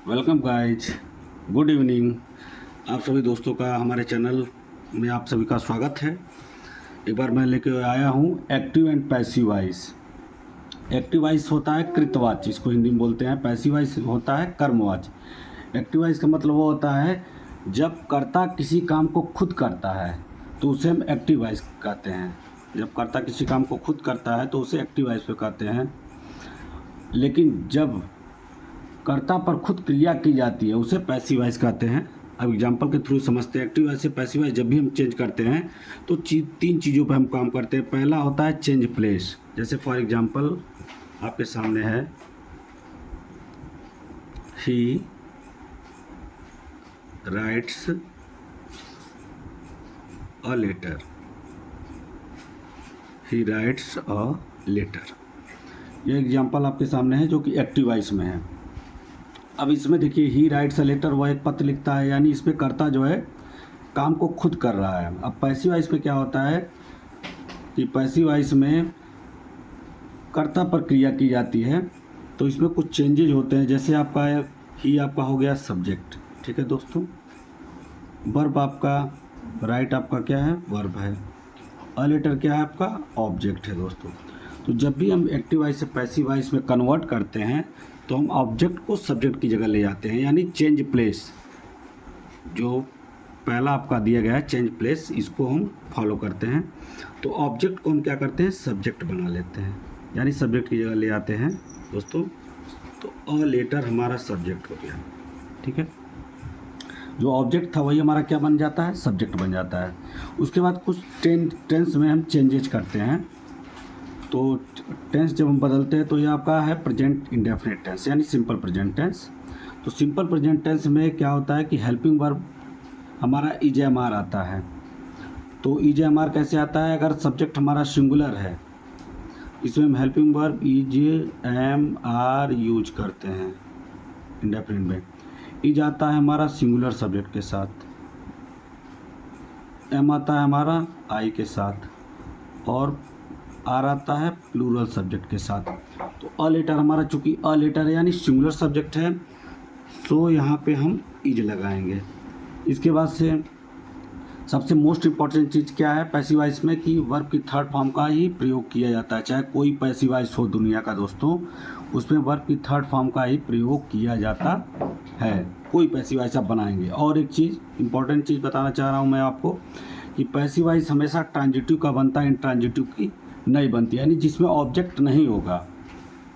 Welcome guys, good evening. आप सभी दोस्तों का हमारे चैनल में आप सभी का स्वागत है। एक बार मैं लेके आया हूँ active and passive voice. Active voice होता है कृतवाच्य, इसको हिंदी में बोलते हैं। पैसिव वॉइस होता है कर्मवाच्य। एक्टिव वॉइस का मतलब वो होता है जब कर्ता किसी काम को खुद करता है तो उसे हम एक्टिव वॉइस कहते हैं। जब कर्ता किसी काम को खुद करता है तो उसे एक्टिव वॉइस पे कहते हैं। लेकिन जब कर्ता पर खुद क्रिया की जाती है उसे पैसिव वॉइस कहते हैं। अब एग्जांपल के थ्रू समझते हैं। एक्टिव वॉइस से पैसिव वॉइस जब भी हम चेंज करते हैं तो तीन चीज़ों पर हम काम करते हैं। पहला होता है चेंज प्लेस। जैसे फॉर एग्जांपल आपके सामने है he writes a letter. He writes a letter, ये एग्जांपल आपके सामने है जो कि एक्टिव वॉइस में है। अब इसमें देखिए ही राइट्स अ लेटर, वह एक पत्र लिखता है, यानी इसमें कर्ता जो है काम को खुद कर रहा है। अब पैसिव वॉइस में क्या होता है कि पैसिव वॉइस में कर्ता पर क्रिया की जाती है तो इसमें कुछ चेंजेज होते हैं। जैसे आपका है ही, आपका हो गया सब्जेक्ट, ठीक है दोस्तों। वर्ब आपका, राइट आपका क्या है, वर्ब है। अ लेटर क्या है आपका, ऑब्जेक्ट है दोस्तों। तो जब भी हम एक्टिव वॉइस से पैसिव वॉइस में कन्वर्ट करते हैं तो हम ऑब्जेक्ट को सब्जेक्ट की जगह ले जाते हैं, यानी चेंज प्लेस। जो पहला आपका दिया गया है चेंज प्लेस, इसको हम फॉलो करते हैं। तो ऑब्जेक्ट को हम क्या करते हैं, सब्जेक्ट बना लेते हैं, यानी सब्जेक्ट की जगह ले आते हैं दोस्तों। तो अ लेटर हमारा सब्जेक्ट हो गया, ठीक है। जो ऑब्जेक्ट था वही हमारा क्या बन जाता है, सब्जेक्ट बन जाता है। उसके बाद कुछ टेंस में हम चेंजेज करते हैं। तो टेंस जब हम बदलते हैं तो ये आपका है प्रेजेंट इंडेफिनिट टेंस, यानी सिंपल प्रेजेंट टेंस। तो सिंपल प्रेजेंट टेंस में क्या होता है कि हेल्पिंग वर्ब हमारा इज एम आर आता है। तो इज एम आर कैसे आता है, अगर सब्जेक्ट हमारा सिंगुलर है इसमें हम helping verb is am are use करते हैं इंडेफिनिट में। इज आता है हमारा सिंगुलर सब्जेक्ट के साथ, एम आता है हमारा आई के साथ, और आर आता है प्लूरल सब्जेक्ट के साथ। तो अ लेटर हमारा चूंकि अ लेटर है यानी सिंगुलर सब्जेक्ट है, सो यहाँ पे हम इज लगाएंगे। इसके बाद से सबसे मोस्ट इम्पॉर्टेंट चीज़ क्या है पैसिव वॉइस में, कि वर्ब की थर्ड फॉर्म का ही प्रयोग किया जाता है। चाहे कोई पैसिव वॉइस हो दुनिया का दोस्तों, उसमें वर्ब की थर्ड फॉर्म का ही प्रयोग किया जाता है। कोई पैसिव वॉइस आप बनाएंगे। और एक चीज़ इंपॉर्टेंट चीज़ बताना चाह रहा हूँ मैं आपको कि पैसिव वॉइस हमेशा ट्रांजिटिव का बनता है, इंट्रांजिटिव की नहीं बनती। यानी जिसमें ऑब्जेक्ट नहीं होगा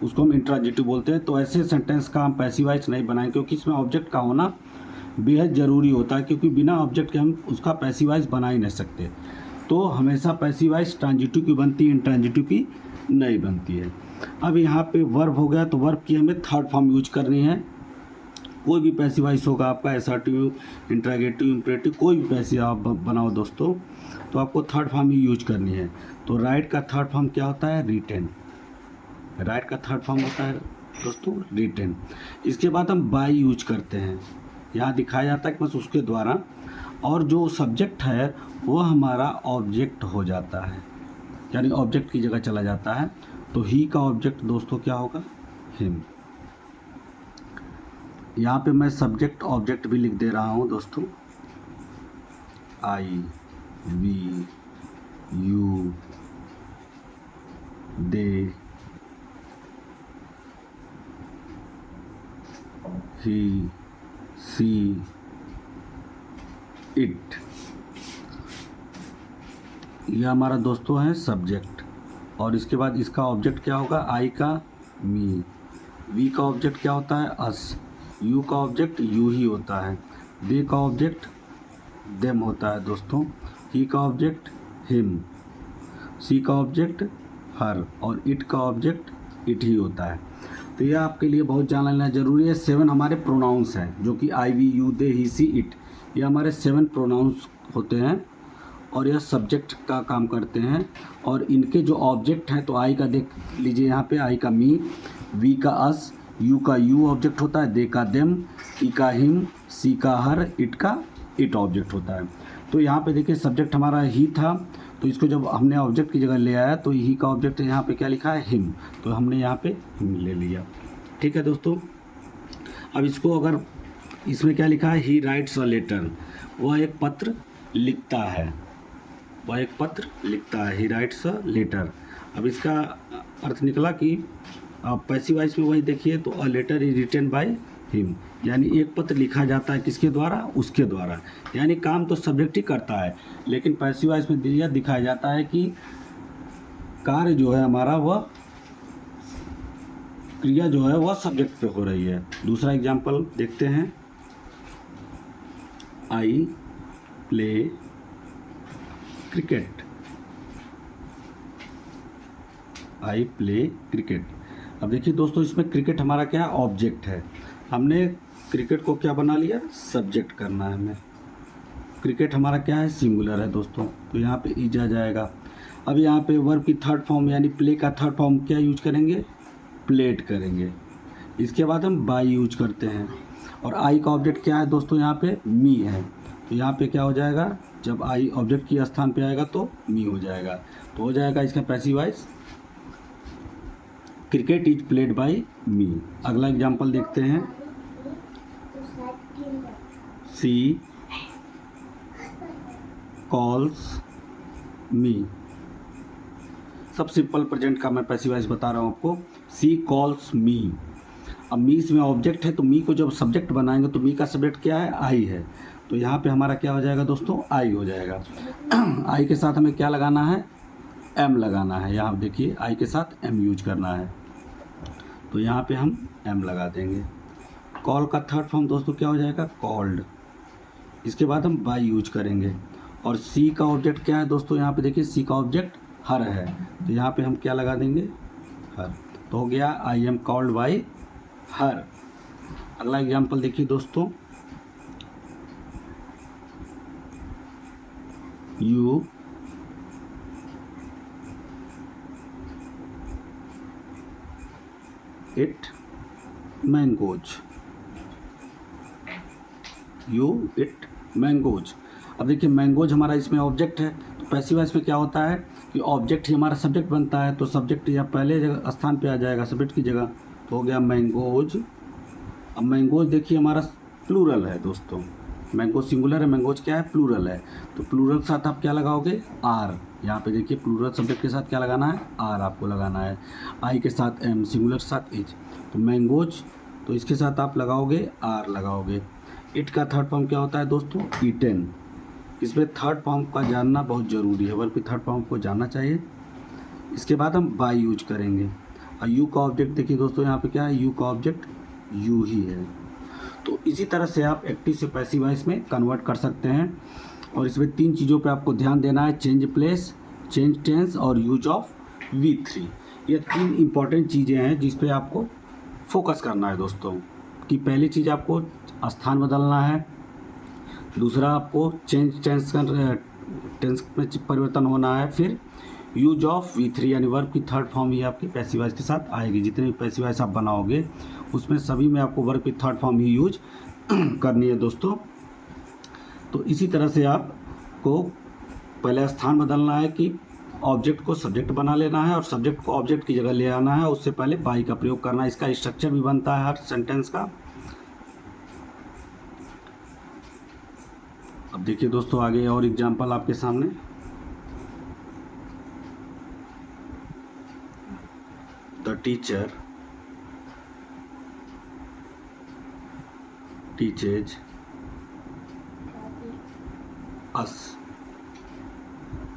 उसको हम इंट्रांजिटिव बोलते हैं। तो ऐसे सेंटेंस का हम पैसिव वॉइस नहीं बनाएंगे, क्योंकि इसमें ऑब्जेक्ट का होना बेहद ज़रूरी होता है, क्योंकि बिना ऑब्जेक्ट के हम उसका पैसिव वॉइस बना ही नहीं सकते। तो हमेशा पैसिव वॉइस ट्रांजिटिव की बनती है, इंट्रांजिटिव की नहीं बनती है। अब यहाँ पे वर्ब हो गया, तो वर्ब की हमें थर्ड फॉर्म यूज करनी है। कोई भी पैसिव वॉइस होगा आपका, असर्टिव, इंट्रोगेटिव, इंपरेटिव, कोई भी पैसिव आप बनाओ दोस्तों, तो आपको थर्ड फॉर्म ही यूज करनी है। तो राइट का थर्ड फॉर्म क्या होता है, रिटेन। राइट का थर्ड फॉर्म होता है दोस्तों रिटेन। इसके बाद हम बाय यूज करते हैं, यहाँ दिखाया जाता है कि बस उसके द्वारा, और जो सब्जेक्ट है वो हमारा ऑब्जेक्ट हो जाता है, यानी ऑब्जेक्ट की जगह चला जाता है। तो ही का ऑब्जेक्ट दोस्तों क्या होगा, हिम। यहाँ पे मैं सब्जेक्ट ऑब्जेक्ट भी लिख दे रहा हूँ दोस्तों, I, we, you, they, he, she, it. यह हमारा दोस्तों है सब्जेक्ट। और इसके बाद इसका ऑब्जेक्ट क्या होगा, आई का मी, वी का ऑब्जेक्ट क्या होता है, अस, यू का ऑब्जेक्ट यू ही होता है, दे का ऑब्जेक्ट देम होता है दोस्तों, ही का ऑब्जेक्ट हिम, सी का ऑब्जेक्ट हर, और इट का ऑब्जेक्ट इट ही होता है। तो यह आपके लिए बहुत जान लेना जरूरी है। 7 हमारे प्रोनाउंस हैं, जो कि I, we, you, they, he, she, it, ये हमारे 7 प्रोनाउंस होते हैं और यह सब्जेक्ट का काम करते हैं। और इनके जो ऑब्जेक्ट हैं, तो आई का देख लीजिए यहाँ पे, आई का मी, वी का अस, यू का यू ऑब्जेक्ट होता है, दे का देम, ई का हिम, सी का हर, इट का इट ऑब्जेक्ट होता है। तो यहाँ पे देखिए सब्जेक्ट हमारा ही था, तो इसको जब हमने ऑब्जेक्ट की जगह ले आया तो ही का ऑब्जेक्ट यहाँ पे क्या लिखा है, हिम, तो हमने यहाँ पे हिम ले लिया। ठीक है दोस्तों। अब इसको अगर इसमें क्या लिखा है, ही राइट्स अ लेटर, वह एक पत्र लिखता है, वह एक पत्र लिखता है, ही राइट्स अ लेटर। अब इसका अर्थ निकला कि आप पैसिव वॉइस में वही देखिए तो a letter is written by him, यानी एक पत्र लिखा जाता है किसके द्वारा, उसके द्वारा, यानी काम तो सब्जेक्ट ही करता है, लेकिन पैसिव वॉइस में यह दिखाया जाता है कि कार्य जो है हमारा, वह क्रिया जो है वह सब्जेक्ट पे हो रही है। दूसरा एग्जाम्पल देखते हैं, I play cricket, I play cricket. अब देखिए दोस्तों, इसमें क्रिकेट हमारा क्या है, ऑब्जेक्ट है, हमने क्रिकेट को क्या बना लिया, सब्जेक्ट करना है हमें। क्रिकेट हमारा क्या है, सिंगुलर है दोस्तों, तो यहाँ पे इज आ जाएगा। अब यहाँ पे वर्ब की थर्ड फॉर्म यानी प्ले का थर्ड फॉर्म क्या यूज करेंगे, प्लेड करेंगे। इसके बाद हम बाई यूज करते हैं, और आई का ऑब्जेक्ट क्या है दोस्तों, यहाँ पे मी है, तो यहाँ पे क्या हो जाएगा, जब आई ऑब्जेक्ट की स्थान पे आएगा तो मी हो जाएगा, तो हो जाएगा इसका passive voice, cricket is played by me. अगला एग्जाम्पल देखते हैं, सी कॉल्स मी। सब सिंपल प्रेजेंट का मैं पैसिव वॉइस बता रहा हूँ आपको, सी कॉल्स मी। अब मी इसमें ऑब्जेक्ट है, तो मी को जब सब्जेक्ट बनाएंगे तो मी का सब्जेक्ट क्या है, आई है, तो यहाँ पे हमारा क्या हो जाएगा दोस्तों, आई हो जाएगा। आई के साथ हमें क्या लगाना है, एम लगाना है, यहाँ देखिए आई के साथ एम यूज करना है, तो यहाँ पे हम एम लगा देंगे। कॉल का थर्ड फॉर्म दोस्तों क्या हो जाएगा, कॉल्ड। इसके बाद हम बाई यूज करेंगे, और सी का ऑब्जेक्ट क्या है दोस्तों, यहाँ पे देखिए सी का ऑब्जेक्ट हर है, तो यहाँ पे हम क्या लगा देंगे, हर, तो हो गया I am called by her. अगला एग्जाम्पल देखिए दोस्तों, you it mangoes, you it mangoes. अब देखिए मैंगोज हमारा इसमें ऑब्जेक्ट है, तो पैसिव वॉइस में क्या होता है कि ऑब्जेक्ट ही हमारा सब्जेक्ट बनता है, तो सब्जेक्ट या पहले जगह स्थान पे आ जाएगा सब्जेक्ट की जगह, तो हो गया मैंगोज। अब मैंगोज देखिए हमारा प्लूरल है दोस्तों, मैंगो सिंगुलर है, मैंगोज क्या है, प्लूरल है, तो प्लूरल के साथ आप क्या लगाओगे, आर। यहाँ पे देखिए प्लूरल सब्जेक्ट के साथ क्या लगाना है, आर आपको लगाना है, आई के साथ एम, सिंगुलर के साथ इज, तो मैंगोज, तो इसके साथ आप लगाओगे आर लगाओगे। इट का थर्ड फॉर्म क्या होता है दोस्तों, ईटेन। इसमें थर्ड फॉर्म का जानना बहुत ज़रूरी है, वर्ब की थर्ड फॉर्म को जानना चाहिए। इसके बाद हम बाई यूज करेंगे, और यू का ऑब्जेक्ट देखिए दोस्तों, यहाँ पे क्या है, यू का ऑब्जेक्ट यू ही है। तो इसी तरह से आप एक्टिव से पैसिव वॉइस में कन्वर्ट कर सकते हैं, और इसमें तीन चीज़ों पे आपको ध्यान देना है, चेंज प्लेस, चेंज टेंस और यूज ऑफ V3। ये तीन इंपॉर्टेंट चीज़ें हैं जिस पे आपको फोकस करना है दोस्तों, कि पहली चीज़ आपको स्थान बदलना है, दूसरा आपको चेंज टेंस में परिवर्तन होना है, फिर यूज ऑफ V3 यानी वर्ब की थर्ड फॉर्म ही आपकी पैसिव वॉइस के साथ आएगी। जितने भी पैसिव वॉइस आप बनाओगे उसमें सभी में आपको वर्ब की थर्ड फॉर्म ही यूज करनी है दोस्तों। तो इसी तरह से आपको पहले स्थान बदलना है कि ऑब्जेक्ट को सब्जेक्ट बना लेना है, और सब्जेक्ट को ऑब्जेक्ट की जगह ले आना है, उससे पहले बाई का प्रयोग करना है। इसका स्ट्रक्चर भी बनता है हर सेंटेंस का। अब देखिए दोस्तों आगे और एग्जाम्पल आपके सामने, the teacher teaches us,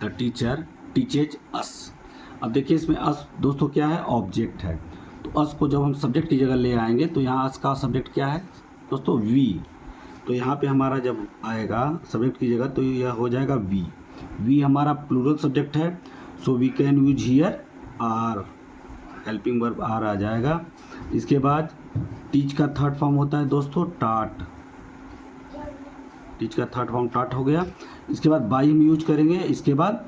the teacher teaches us. अब देखिए इसमें अस दोस्तों क्या है, ऑब्जेक्ट है, तो अस को जब हम सब्जेक्ट की जगह ले आएंगे तो यहाँ अस का सब्जेक्ट क्या है दोस्तों, वी। तो यहाँ पे हमारा जब आएगा सब्जेक्ट की जगह तो यह हो जाएगा वी। वी हमारा प्लूरल सब्जेक्ट है, so we can use here are, helping verb are आ जाएगा। इसके बाद टीच का थर्ड फॉर्म होता है दोस्तों टाट, टीच का थर्ड फॉर्म टाट हो गया। इसके बाद बाई हम यूज करेंगे, इसके बाद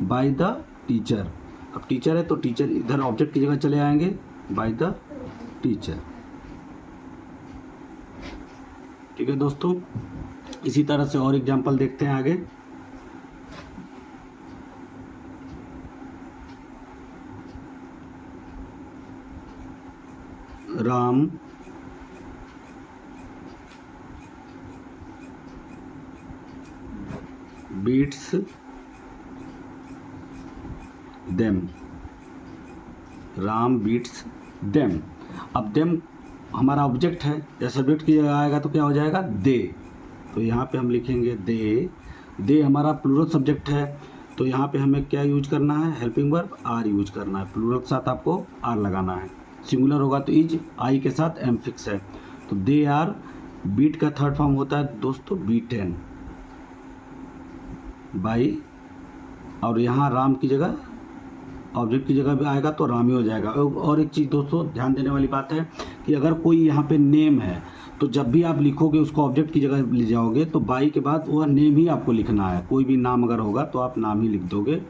बाय द टीचर। अब टीचर है तो टीचर इधर ऑब्जेक्ट की जगह चले आएंगे, बाय द टीचर। ठीक है दोस्तों, इसी तरह से और एग्जाम्पल देखते हैं आगे। Ram beats them, Ram beats them. अब देम हमारा ऑब्जेक्ट है, या सब्जेक्ट की जगह आएगा तो क्या हो जाएगा, दे। तो यहाँ पे हम लिखेंगे दे। दे हमारा प्लूरल सब्जेक्ट है, तो यहाँ पे हमें क्या यूज करना है, हेल्पिंग वर्ब आर यूज करना है। प्लूरल के साथ आपको आर लगाना है, सिंगुलर होगा तो इज, आई के साथ एम फिक्स है। तो दे आर, बीट का थर्ड फॉर्म होता है दोस्तों बीटेन बाई, और यहाँ राम की जगह, ऑब्जेक्ट की जगह भी आएगा तो राम ही हो जाएगा। और एक चीज़ दोस्तों ध्यान देने वाली बात है कि अगर कोई यहाँ पे नेम है तो जब भी आप लिखोगे उसको ऑब्जेक्ट की जगह ले जाओगे तो बाई के बाद वह नेम ही आपको लिखना है। कोई भी नाम अगर होगा तो आप नाम ही लिख दोगे।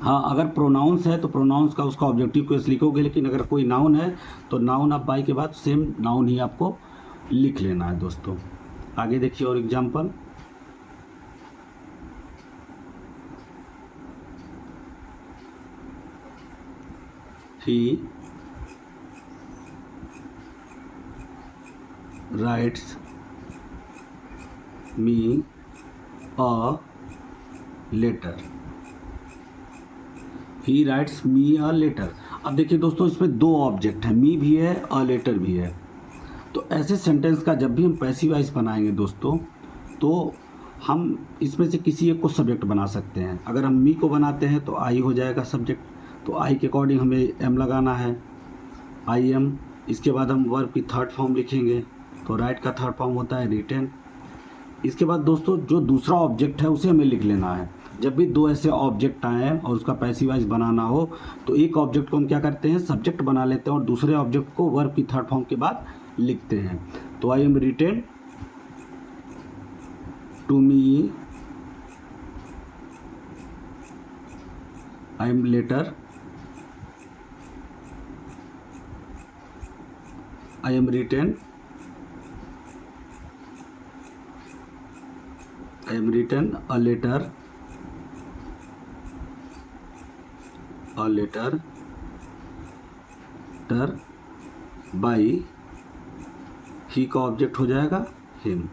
हाँ, अगर प्रोनाउंस है तो प्रोनाउंस का उसका ऑब्जेक्टिव केस लिखोगे, लेकिन अगर कोई नाउन है तो नाउन आप बाई के बाद सेम नाउन ही आपको लिख लेना है दोस्तों। आगे देखिए और example, he writes me a letter. He writes me a letter. अब देखिए दोस्तों इसमें दो ऑब्जेक्ट है, मी भी है अ लेटर भी है। तो ऐसे सेंटेंस का जब भी हम पैसिव वॉइस बनाएंगे दोस्तों, तो हम इसमें से किसी एक को सब्जेक्ट बना सकते हैं। अगर हम मी को बनाते हैं तो आई हो जाएगा सब्जेक्ट, तो आई के अकॉर्डिंग हमें एम लगाना है, आई एम। इसके बाद हम वर्ब की थर्ड फॉर्म लिखेंगे, तो राइट का थर्ड फॉर्म होता है रिटेन। इसके बाद दोस्तों जो दूसरा ऑब्जेक्ट है उसे हमें लिख लेना है। जब भी दो ऐसे ऑब्जेक्ट आए और उसका पैसिव वॉइस बनाना हो तो एक ऑब्जेक्ट को हम क्या करते हैं, सब्जेक्ट बना लेते हैं और दूसरे ऑब्जेक्ट को वर्ब की थर्ड फॉर्म के बाद लिखते हैं। तो I am written to me, I am letter, I am written, I am written a letter by, ही का ऑब्जेक्ट हो जाएगा हिम।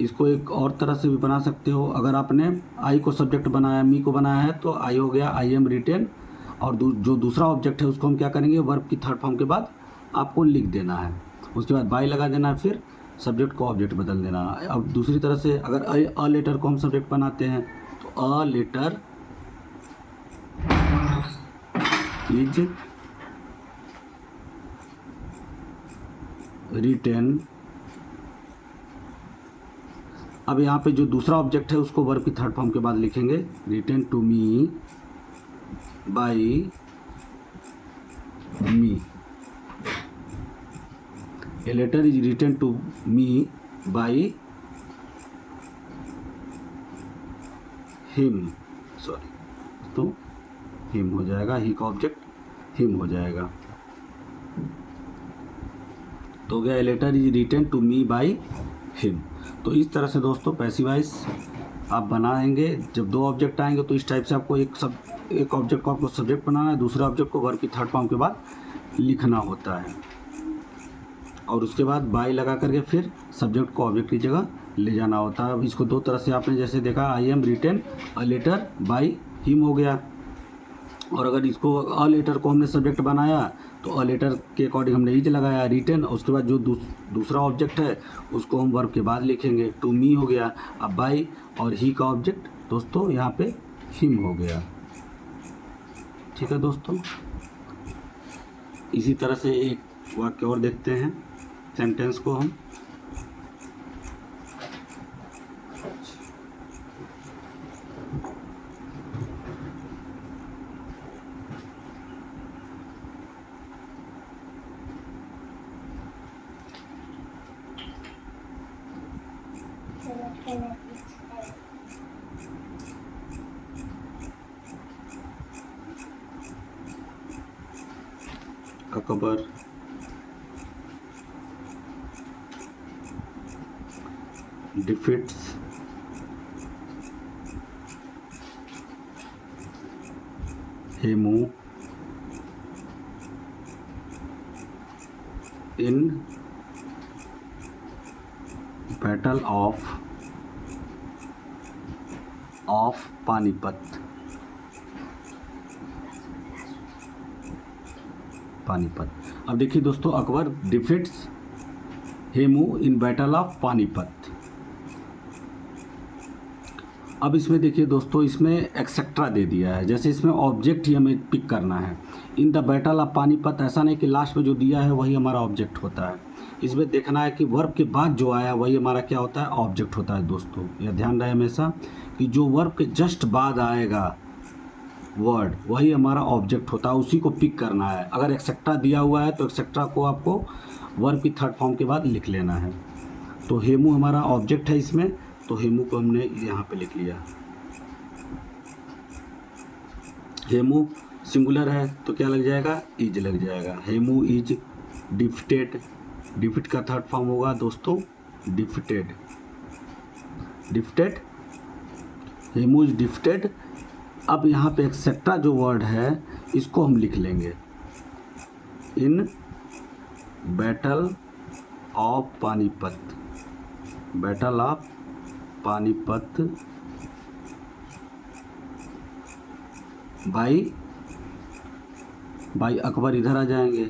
इसको एक और तरह से भी बना सकते हो, अगर आपने आई को सब्जेक्ट बनाया, मी को बनाया है तो आई हो गया आई एम रिटेन, और जो दूसरा ऑब्जेक्ट है उसको हम क्या करेंगे, वर्ब की थर्ड फॉर्म के बाद आपको लिख देना है। उसके बाद बाई लगा देना है, फिर सब्जेक्ट को ऑब्जेक्ट बदल देना। अब दूसरी तरह से अगर अ लेटर को हम सब्जेक्ट बनाते हैं तो अ लेटर इज रिटेन। अब यहाँ पे जो दूसरा ऑब्जेक्ट है उसको वर्ब की थर्ड फॉर्म के बाद लिखेंगे, written to me by me. A letter is written to me by him, sorry, तो him हो जाएगा, ही का ऑब्जेक्ट him हो जाएगा। तो हो गया A letter is written to me by him। तो इस तरह से दोस्तों पैसिव वॉइस आप बनाएंगे। जब दो ऑब्जेक्ट आएंगे तो इस टाइप से आपको एक ऑब्जेक्ट को आपको सब्जेक्ट बनाना है, दूसरे ऑब्जेक्ट को वर्ब की थर्ड फॉर्म के बाद लिखना होता है, और उसके बाद बाई लगा करके फिर सब्जेक्ट को ऑब्जेक्ट की जगह ले जाना होता है। अब इसको दो तरह से आपने जैसे देखा, I am written a letter by him हो गया, और अगर इसको अ लेटर को हमने सब्जेक्ट बनाया तो अ लेटर के अकॉर्डिंग हमने इज लगाया रिटेन, उसके बाद जो दूसरा ऑब्जेक्ट है उसको हम वर्ब के बाद लिखेंगे, टू मी हो गया। अब बाई और ही का ऑब्जेक्ट दोस्तों यहाँ पे हिम हो गया। ठीक है दोस्तों, इसी तरह से एक वाक्य और देखते हैं, सेंटेंस को हम Akbar defeats Hemu in Battle of of Panipat. अब देखिए दोस्तों, Akbar defeats Hemu in battle of Panipat. अब इसमें देखिए दोस्तों, इसमें एक्सेट्रा दे दिया है, जैसे इसमें ऑब्जेक्ट ही हमें पिक करना है। In the battle of Panipat, ऐसा नहीं कि लास्ट में जो दिया है वही हमारा ऑब्जेक्ट होता है। इसमें देखना है कि वर्ब के बाद जो आया वही हमारा क्या होता है, ऑब्जेक्ट होता है। दोस्तों यह ध्यान रहे हमेशा कि जो वर्ब के जस्ट बाद आएगा वर्ड वही हमारा ऑब्जेक्ट होता है, उसी को पिक करना है। अगर एक्सेट्रा दिया हुआ है तो एक्सेट्रा को आपको वर्ब की थर्ड फॉर्म के बाद लिख लेना है। तो हेमू हमारा ऑब्जेक्ट है इसमें, तो हेमू को हमने यहाँ पे लिख लिया। हेमू सिंगुलर है तो क्या लग जाएगा, इज लग जाएगा। हेमू इज डिफिटेड, डिफिट का थर्ड फॉर्म होगा दोस्तों डिफिटेड। Hemu is defeated. अब यहाँ पे एक्सेट्रा जो वर्ड है इसको हम लिख लेंगे, इन battle of Panipat, battle of Panipat by Akbar. इधर आ जाएंगे,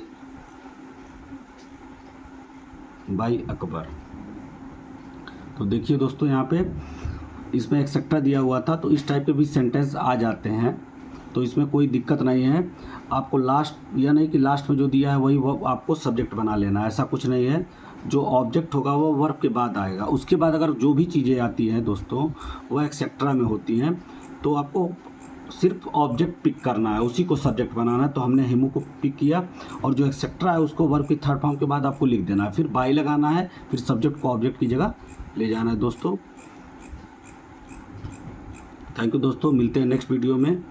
बाई अकबर। तो देखिए दोस्तों, यहाँ पे इसमें एक्सेट्रा दिया हुआ था, तो इस टाइप के भी सेंटेंस आ जाते हैं, तो इसमें कोई दिक्कत नहीं है। आपको लास्ट, यह नहीं कि लास्ट में जो दिया है वही आपको सब्जेक्ट बना लेना, ऐसा कुछ नहीं है। जो ऑब्जेक्ट होगा वो वर्ब के बाद आएगा। उसके बाद अगर जो भी चीज़ें आती हैं दोस्तों वह एक्सेट्रा में होती हैं, तो आपको सिर्फ ऑब्जेक्ट पिक करना है, उसी को सब्जेक्ट बनाना है। तो हमने हेमू को पिक किया और जो एक्सेट्रा है उसको वर्ब की थर्ड फॉर्म के बाद आपको लिख देना है, फिर बाई लगाना है, फिर सब्जेक्ट को ऑब्जेक्ट की जगह ले जाना है दोस्तों। थैंक यू दोस्तों, मिलते हैं नेक्स्ट वीडियो में।